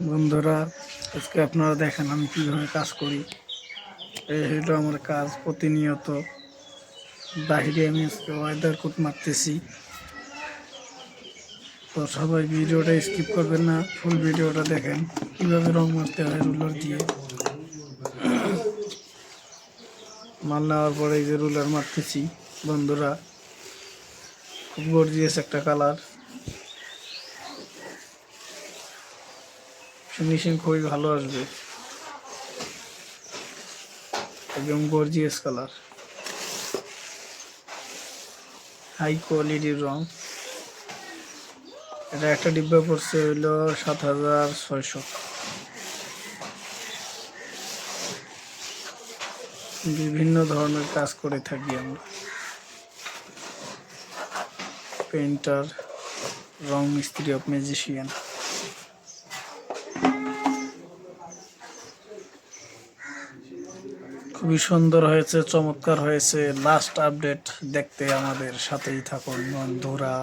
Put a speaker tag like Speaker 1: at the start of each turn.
Speaker 1: বন্ধুরা, আজকে আপনারা দেখেন আমি কিভাবে কাজ করি। এই হলো আমার কাজ প্রতিনিয়ত। বাহিরে আমি আজকে ওয়েদার কোট মারতেছি। তো সবাই ভিডিওটা স্কিপ করবেন না, ফুল ভিডিওটা দেখেন কিভাবে রং মারতে হয় রুলার দিয়ে। মাল নেওয়ার পরে এই যে রুলার মারতেছি বন্ধুরা, খুব গর্জিয়াস একটা কালার, ফিনিশিং খুবই ভালো আসবে, একদম গর্জিয়াস কালার, হাই কোয়ালিটির রং। এটা একটা ডিব্বা পড়ছে হইল ৭,৬০০। বিভিন্ন ধরনের কাজ করে থাকি আমরা, পেইন্টার, রং মিস্ত্রি অফ ম্যাজিশিয়ান। খুবই সুন্দর হয়েছে, চমৎকার হয়েছে। লাস্ট আপডেট দেখতে আমাদের সাথেই থাকুন বন্ধুরা।